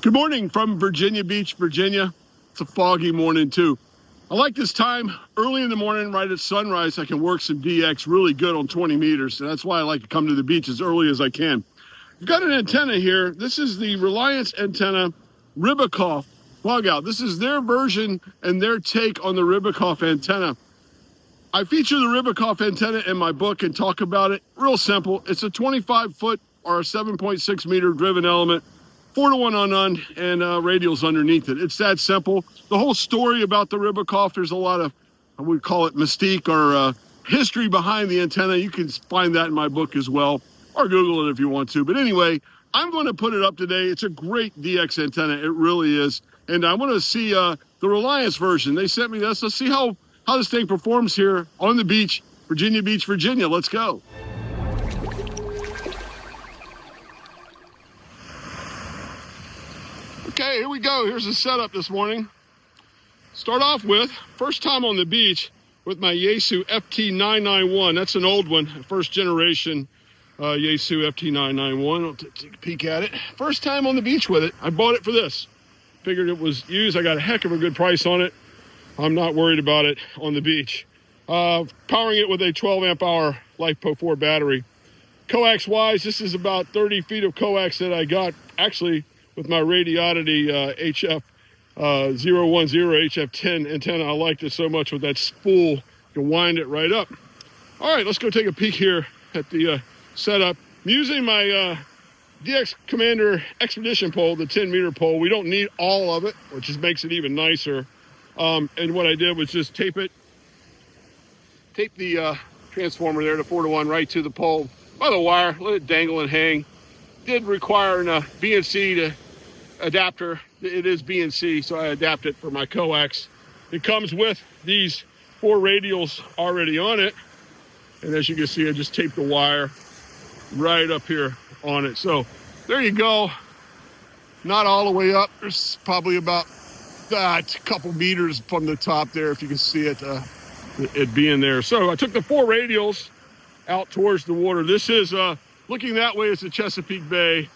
Good morning from Virginia Beach, Virginia. It's a foggy morning too. I like this time early in the morning, right at sunrise. I can work some DX really good on 20 meters. And that's why I like to come to the beach as early as I can. We've got an antenna here. This is the Reliance antenna Rybakov bug out. This is their version and their take on the Rybakov antenna. I feature the Rybakov antenna in my book and talk about it. Real simple. It's a 25-foot or a 7.6 meter driven element, 4-to-1 on none, and radials underneath it. It's that simple. The whole story about the Rybakov, there's a lot of, I would call it mystique or history behind the antenna. You can find that in my book as well, or Google it if you want to. But anyway, I'm going to put it up today. It's a great DX antenna. It really is. And I want to see the Reliance version. They sent me this. Let's see how this thing performs here on the beach, Virginia Beach, Virginia. Let's go. Okay, here we go. Here's the setup this morning. Start off with, first time on the beach with my Yaesu FT991. That's an old one, first generation Yaesu FT991. I'll take a peek at it. First time on the beach with it. I bought it for this. Figured it was used. I got a heck of a good price on it. I'm not worried about it on the beach. Powering it with a 12 amp hour LiFePO 4 battery. Coax wise, this is about 30 feet of coax that I got actually with my Radioddity HF 010 HF10 antenna. I liked it so much with that spool. You can wind it right up. All right, let's go take a peek here at the setup. I'm using my DX Commander Expedition pole, the 10 meter pole. We don't need all of it, which just makes it even nicer. And what I did was just tape the transformer there, the 4-to-1, right to the pole by the wire, let it dangle and hang. Did require a BNC adapter. It is BNC, so I adapt it for my coax. It comes with these 4 radials already on it. And as you can see, I just taped the wire right up here on it. So there you go. Not all the way up. There's probably about a couple meters from the top there, if you can see it being there. So I took the 4 radials out towards the water. This is looking that way is the Chesapeake Bay.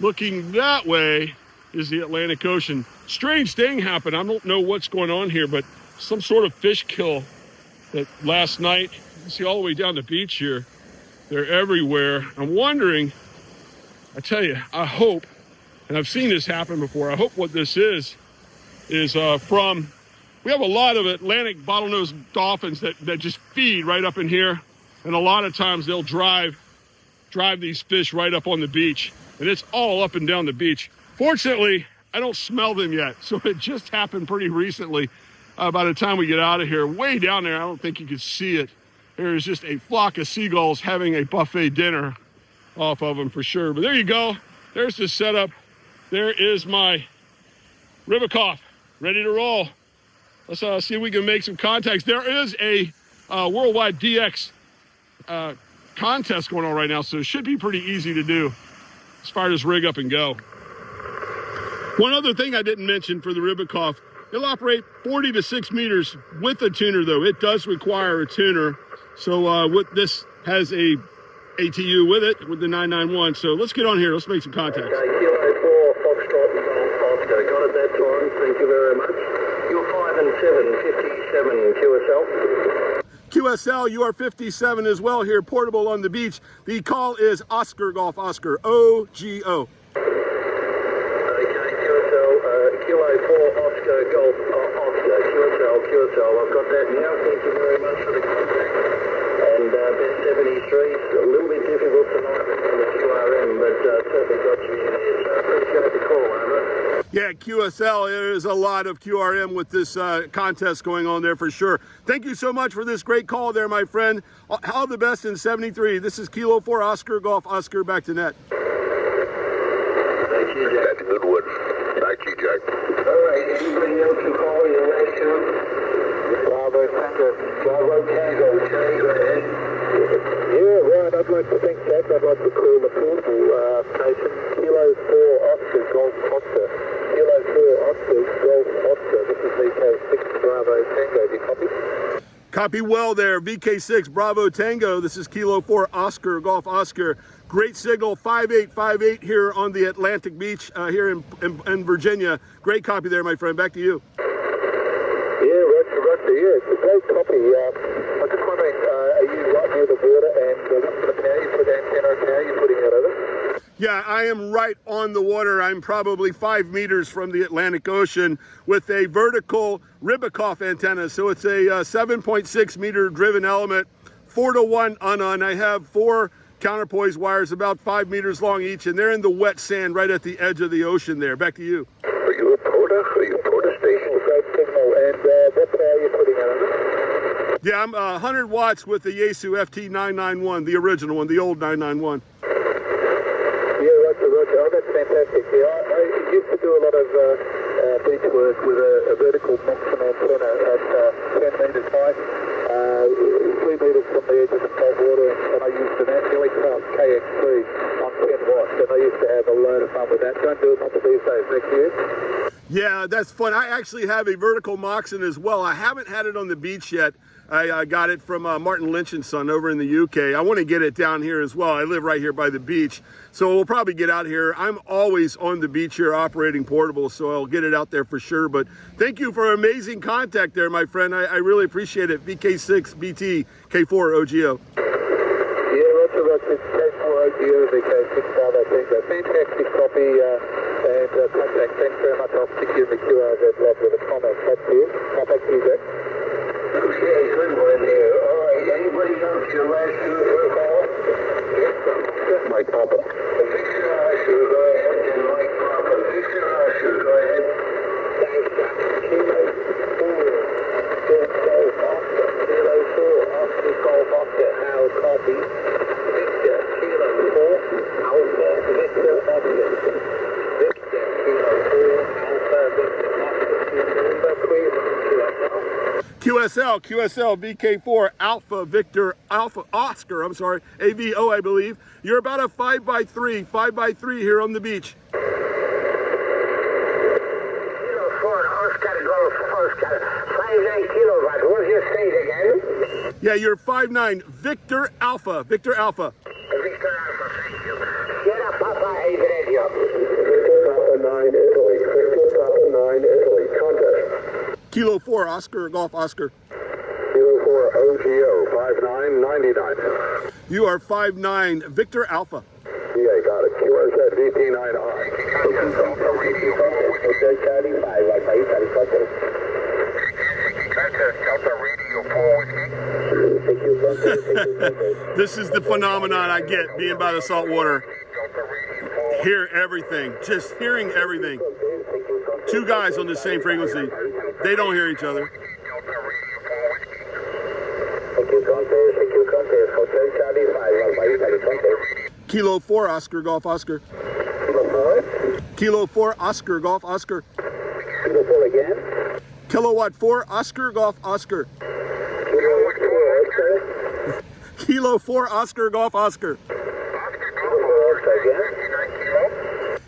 Looking that way is the Atlantic Ocean. Strange thing happened. I don't know what's going on here, but some sort of fish kill that last night. You can see all the way down the beach here. They're everywhere. I'm wondering, I tell you, I hope, and I've seen this happen before, I hope what this is from, we have a lot of Atlantic bottlenose dolphins that just feed right up in here. And a lot of times they'll drive these fish right up on the beach. And it's all up and down the beach. Fortunately, I don't smell them yet. So it just happened pretty recently. By the time we get out of here, way down there, I don't think you can see it. There is just a flock of seagulls having a buffet dinner off of them for sure. But there you go. There's the setup. There is my Rybakov, ready to roll. Let's see if we can make some contacts. There is a worldwide DX contest going on right now, so it should be pretty easy to do. Let's fire this rig up and go. One other thing I didn't mention for the Rybakov, it'll operate 40 to 6 meters with a tuner, though. It does require a tuner. So this has a ATU with it, with the 991. So let's get on here. Let's make some contacts. Okay, Kilo 4, Foxtrot, Oscar. Got it that time. Thank you very much. You're 5 and 7, 57 QSL. QSL, you are 57 as well here, portable on the beach. The call is Oscar Golf Oscar, OGO. Okay, QSL, Kilo 4, Oscar, Golf, Oscar, QSL, I've got that now. Thank you very much for the contact. And best 73, a little bit difficult tonight on the QRM, but certainly got you in there, so appreciate the call, over. Yeah, QSL, there is a lot of QRM with this contest going on there for sure. Thank you so much for this great call there, my friend. All the best in 73. This is Kilo 4 Oscar Golf Oscar, back to net. Thank you, Jack. That's a good one. Thank you, Jack. All right, anybody else can call you last two? Bravo, Tango. Bravo, Tango. Okay, go ahead. Yeah, right. I'd like to thank Jack. I'd like to call the portable station. Kilo 4 Oscar Golf Oscar. Kilo 4 Oscar Golf Oscar. This is VK6 Bravo Tango. Do you copy? Copy well there, VK6 Bravo Tango. This is Kilo 4 Oscar Golf Oscar. Great signal, 5858 here on the Atlantic Beach here in Virginia. Great copy there, my friend. Back to you. Yeah, Roger. Yeah, it's a great copy. I'm just wondering, are you right near the water and the power you put antenna power you're putting out of it? Yeah, I am right on the water. I'm probably 5 meters from the Atlantic Ocean with a vertical Rybakov antenna. So it's a 7.6 meter driven element, 4-to-1 on. I have 4 counterpoise wires about 5 meters long each, and they're in the wet sand right at the edge of the ocean there. Back to you. Are you a porter? Are you a porter station? Great signal. And what power are you putting out of it? Yeah, I'm 100 watts with the Yaesu FT991, the original one, the old 991. Yeah, Roger. Oh, that's fantastic. Yeah, I used to do a lot of beach work with a vertical Maxim antenna at 10 meters high, 3 meters from the edge of the cold water, and I used an annually class KX3 on 10 watts, and I used to have a load of fun with that. Don't do it much these days. Next year. Yeah, that's fun. I actually have a vertical Moxon as well. I haven't had it on the beach yet. I got it from Martin Lynch and Son over in the UK. I want to get it down here as well. I live right here by the beach, so we'll probably get out here. I'm always on the beach here operating portable, so I'll get it out there for sure. But thank you for amazing contact there, my friend. I really appreciate it. VK6 BT K4 OGO. Yeah, Roger. It's K4 OGO, VK6 Bravo Tango. Fantastic copy. And contact, thanks very much. I'll stick you in the QRZ log with a comment. Back to you. Back to you, Jack. Okay, good one there. All right, anybody else your last two call? Yes, Mike Papa. Victor Usher, go ahead, and Mike Papa. Victor Usher, go ahead. Thanks, Jack. Kilo 4, Golf Oscar. Kilo 4, Oscar Golf Oscar. How copy? Victor, Kilo 4, Alpha, Victor Oscar. Victor, Kilo 4, Alpha, Victor Oscar. Number 3, QSL VK4 Alpha Victor Alpha Oscar, I'm sorry, AVO I believe. You're about a 5x3 here on the beach. Kilo 4 Oscar Golf Oscar, 59 kilowatt. What's your state again? Yeah, you're 5'9", Victor Alpha. Victor Alpha, thank you. Sierra Papa 8 radio. Victor Papa 9 Italy. Victor Papa 9 Italy. Contest. Kilo 4 Oscar Golf Oscar. Kilo 4 OGO 5999. You are 5'9", Victor Alpha. Yeah, got it. QRZ VP9I. Okay, Charlie 5. This is the phenomenon I get being by the salt water. Hear everything, just hearing everything. 2 guys on the same frequency. They don't hear each other. Kilo 4 Oscar Golf Oscar. Kilo 4 Oscar Golf Oscar. Kilo 4 again. Kilowatt 4 Oscar Golf Oscar. Kilo 4 Oscar Golf Oscar.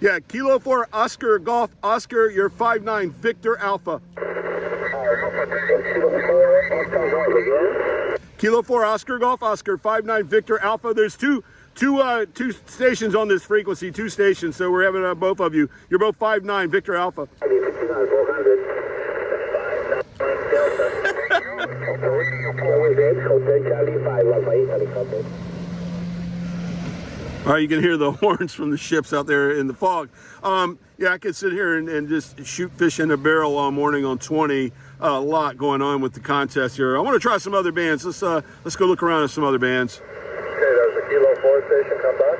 Yeah, Kilo 4 Oscar Golf Oscar. You're 5'9", Victor Alpha. Kilo 4 Oscar Golf Oscar, 5'9", Victor Alpha. There's two stations on this frequency, 2 stations, so we're having both of you. You're both 5'9", Victor Alpha. All right, you can hear the horns from the ships out there in the fog. Yeah, I could sit here and just shoot fish in a barrel all morning on 20. A lot going on with the contest here. I want to try some other bands. Let's go look around at some other bands. Okay, there's a Kilo 4 station come back.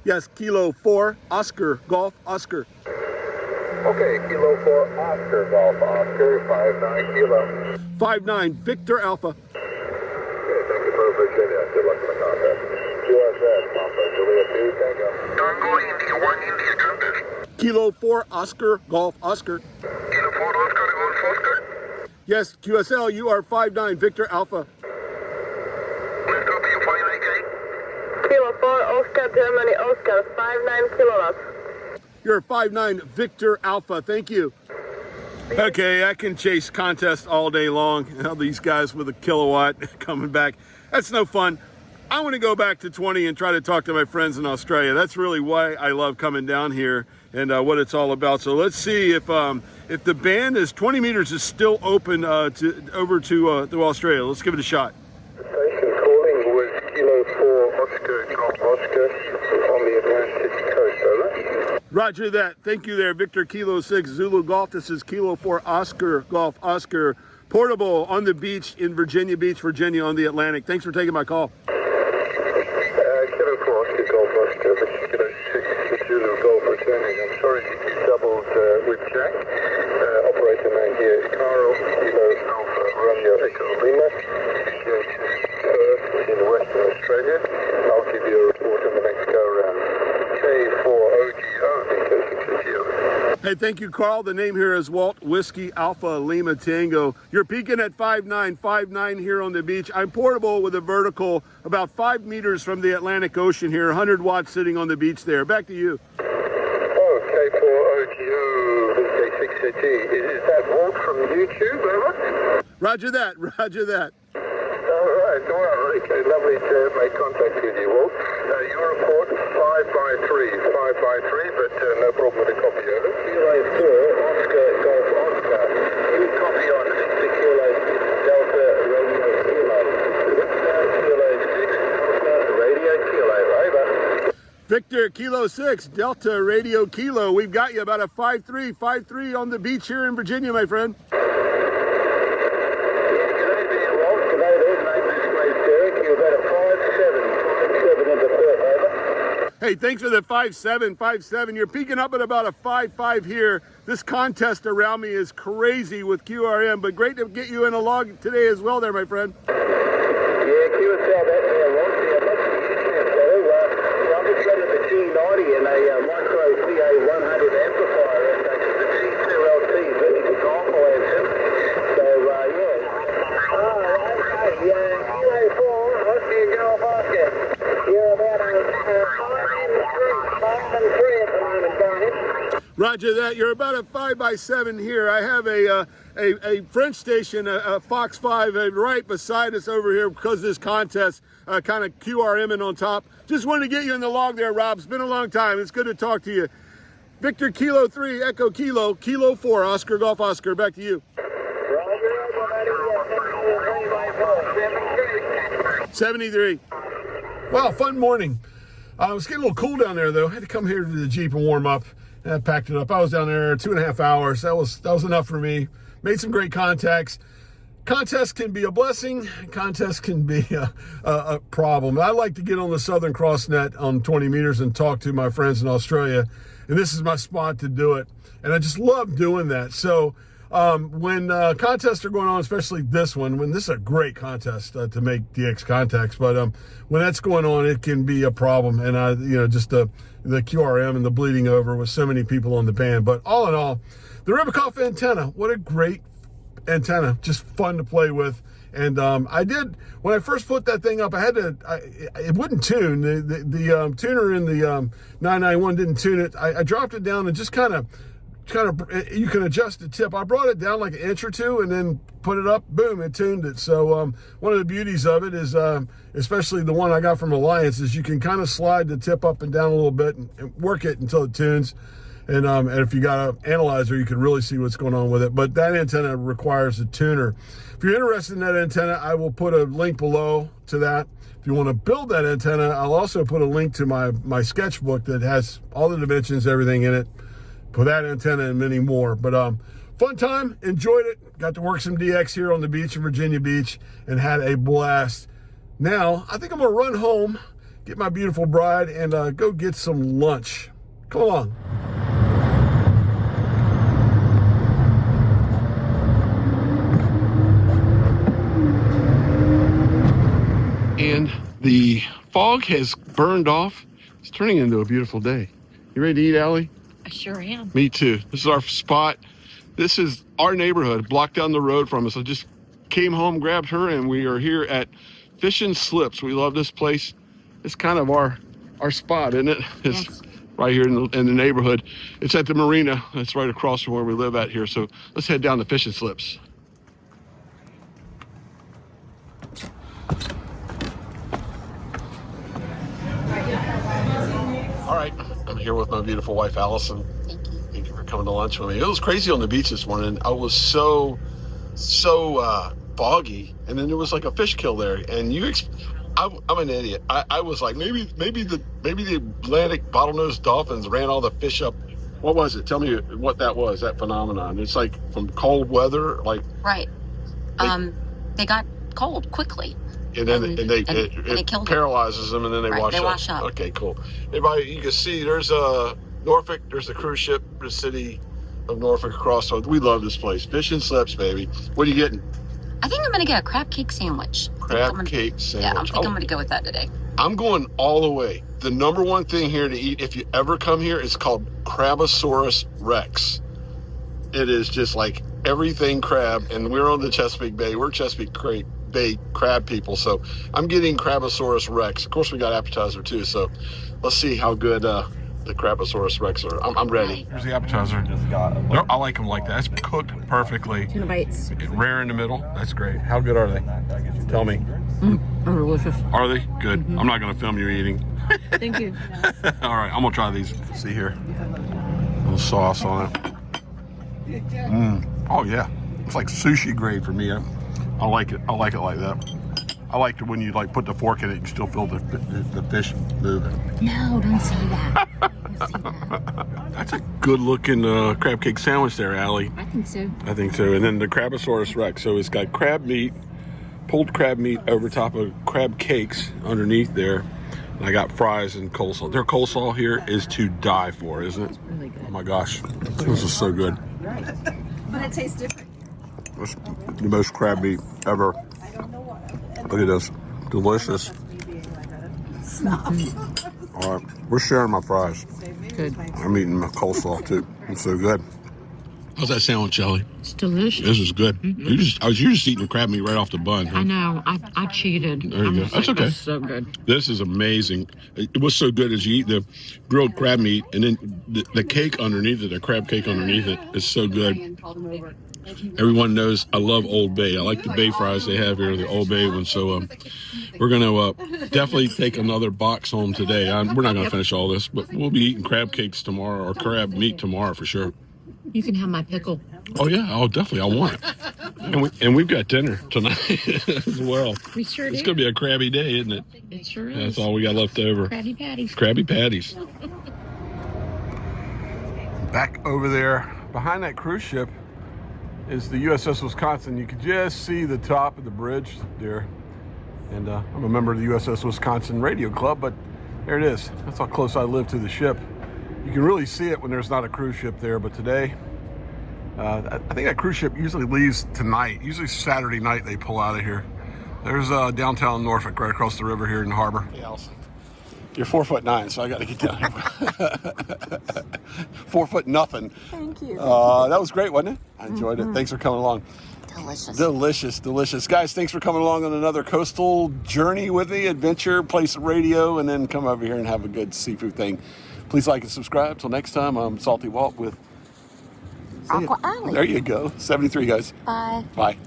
Yes, Kilo 4 Oscar Golf Oscar. Okay, Kilo 4 Oscar Golf Oscar, 5'9" Kilo. 5'9", Victor Alpha. Okay, thank you for Virginia. Good luck in the contest. QSZ, Papa, Julia 2, Tango. Tango India 1 India contest. Kilo 4 Oscar Golf Oscar. Kilo 4 Oscar Golf Oscar. Yes, QSL, you are 5'9", Victor Alpha. Let's go to you 5'9", Kilo 4 Oscar Germany Oscar, 5'9" kilowatts. You're 5'9", Victor Alpha. Thank you. Okay, I can chase contests all day long. All these guys with a kilowatt coming back. That's no fun. I want to go back to 20 and try to talk to my friends in Australia. That's really why I love coming down here and what it's all about. So let's see if the band is 20 meters is still open over to Australia. Let's give it a shot. Station calling with Kilo 4 Oscar Golf Oscar on the Atlantic coast, over. Roger that. Thank you there, Victor Kilo 6 Zulu Golf. This is Kilo 4 Oscar Golf Oscar Portable on the beach in Virginia Beach, Virginia on the Atlantic. Thanks for taking my call. Kilo 4 Oscar Golf Oscar, this is Kilo 6 Zulu Golf returning. I'm sorry you doubled with Jack. Operator name here is Carl, Kilo Alpha Romeo Echo Lima, Perth in Western Australia. I'll give you a report on the next go around. K4OGO, Hey, thank you, Carl. The name here is Walt, Whiskey Alpha Lima Tango. You're peaking at 5.9 here on the beach. I'm portable with a vertical about 5 meters from the Atlantic Ocean here, 100 watts sitting on the beach there. Back to you. Oh, K4OGO, VK6AT. Is that Walt from YouTube, over? Roger that, roger that. All right, well, okay, lovely to make contact with you, Walt. Your report, 5x3, but no problem with the copy, over. Kilo 4, Oscar, Golf Oscar. Any copy on Victor Kilo Delta Radio Kilo. Kilo 6, Delta Radio Kilo, over. Victor Kilo 6, Delta Radio Kilo. We've got you about a 5.3 on the beach here in Virginia, my friend. Hey, thanks for the 5.7. You're peaking up at about a 5.5 here. This contest around me is crazy with QRM, but great to get you in a log today as well there, my friend. Yeah, QSL, that's there, Walt. Yeah, much appreciated, so, I'm just running the G90 and a micro CA100 amplifier, and the G2LT vertical golf engine. So, yeah. Oh, okay, Kilo 4, Oscar Golf Oscar. You're about a 5 and 3 at the moment, guys. Roger that. You're about a 5x7 here. I have a French station, a Fox 5, right beside us over here because of this contest, kind of QRMing on top. Just wanted to get you in the log there, Rob. It's been a long time. It's good to talk to you. Victor Kilo 3, Echo Kilo, Kilo 4, Oscar Golf Oscar. Back to you. 73. Wow, fun morning. I was getting a little cool down there though. I had to come here to the Jeep and warm up. And I packed it up. I was down there 2.5 hours. That was enough for me. Made some great contacts. Contests can be a blessing. Contests can be a problem. I like to get on the Southern Cross net on 20 meters and talk to my friends in Australia. And this is my spot to do it. And I just love doing that. So when contests are going on, especially this one, when this is a great contest to make DX contacts, but when that's going on, it can be a problem. And just the QRM and the bleeding over with so many people on the band. But all in all, the Rybakov antenna, what a great antenna, just fun to play with. And I did, when I first put that thing up, it wouldn't tune. The tuner in the 991 didn't tune it. I dropped it down and just kind of, you can adjust the tip. I brought it down like an inch or two and then put it up, boom, it tuned it. So one of the beauties of it is, especially the one I got from Reliance, is you can kind of slide the tip up and down a little bit and work it until it tunes. And if you got an analyzer, you can really see what's going on with it. But that antenna requires a tuner. If you're interested in that antenna, I will put a link below to that. If you want to build that antenna, I'll also put a link to my sketchbook that has all the dimensions, everything in it, for that antenna and many more. But fun time, enjoyed it. Got to work some DX here on the beach in Virginia Beach and had a blast. Now, I think I'm going to run home, get my beautiful bride, and go get some lunch. Come along. And the fog has burned off. It's turning into a beautiful day. You ready to eat, Allie? I sure am. Me too. This is our spot. This is our neighborhood, blocked down the road from us. I just came home, grabbed her, and we are here at Fish and Slips. We love this place. It's kind of our spot, isn't it? It's right here in the neighborhood. It's at the marina. That's right across from where we live at here. So let's head down to Fishing Slips. All right, I'm here with my beautiful wife, Allison. Thank you for coming to lunch with me. It was crazy on the beach this morning. I was so foggy, and then there was like a fish kill there, and I'm an idiot. I was like, maybe the Atlantic bottlenose dolphins ran all the fish up. What was it? Tell me what that was, that phenomenon. It's like from cold weather, like right. They got cold quickly. And then it paralyzes them, and then they wash up. Okay, cool. Everybody, you can see there's Norfolk. There's the cruise ship, the city of Norfolk across. We love this place. Fishing Slips, baby. What are you getting? I think I'm going to get a crab cake sandwich. Crab cake sandwich. Yeah, I think I'm going to go with that today. I'm going all the way. The number one thing here to eat, if you ever come here, is called Crabosaurus Rex. It is just like everything crab, and we're on the Chesapeake Bay. We're Chesapeake Bay crab people, so I'm getting Crabosaurus Rex. Of course, we got appetizer too, so let's see how good the Crabosaurus Rex are. I'm ready. Here's the appetizer. I like them like that. It's cooked perfectly. Tuna bites. Rare in the middle. That's great. How good are they? Tell me. They're delicious. Are they? Good. I'm not going to film you eating. Thank you. All right, I'm going to try these. See here. A little sauce on it. Oh, yeah. It's like sushi grade for me. I like it. I like it like that. I like it when you like put the fork in it, you can still feel the fish moving. No, don't say that. Don't say that. That's a good looking crab cake sandwich there, Allie. I think so. I think so. And then the Crabosaurus Rex. So it's got crab meat, pulled crab meat over top of crab cakes underneath there. And I got fries and coleslaw. Their coleslaw here is to die for, isn't it? It's really good. Oh my gosh. This is so good. But it tastes different. It's the most crab meat ever. Look at this. Delicious. All right. We're sharing my fries. Good. I'm eating my coleslaw too. It's so good. How's that sandwich, Ellie? It's delicious. This is good. You're just eating the crab meat right off the bun. Huh? I know. I cheated. There you go. That's okay. It's so good. This is amazing. What's so good is you eat the grilled crab meat, and then the cake underneath it, the crab cake underneath it, is so good. Everyone knows I love Old Bay. I like the Bay fries they have here, the Old Bay ones. So we're going to definitely take another box home today. We're not going to finish all this, but we'll be eating crab cakes tomorrow, or crab meat tomorrow for sure. You can have my pickle. Oh, yeah. Oh, definitely. I want it. And we've got dinner tonight as well. We sure do. It's going to be a crabby day, isn't it? It sure is. That's all we got left over. Krabby Patties. Krabby Patties. Back over there, behind that cruise ship, is the USS Wisconsin. You can just see the top of the bridge there. And I'm a member of the USS Wisconsin Radio Club, but there it is. That's how close I live to the ship. You can really see it when there's not a cruise ship there, but today, I think that cruise ship usually leaves tonight. Usually Saturday night they pull out of here. There's downtown Norfolk right across the river here in the harbor. Hey, Allison. You're 4'9", so I got to get down here. 4 foot nothing. Thank you. That was great, wasn't it? I enjoyed it. Thanks for coming along. Delicious. Delicious, delicious. Guys, thanks for coming along on another coastal journey with me, adventure, play some radio, and then come over here and have a good seafood thing. Please like and subscribe. Till next time, I'm Salty Walt with Aqua Alley. There you go. 73, guys. Bye. Bye.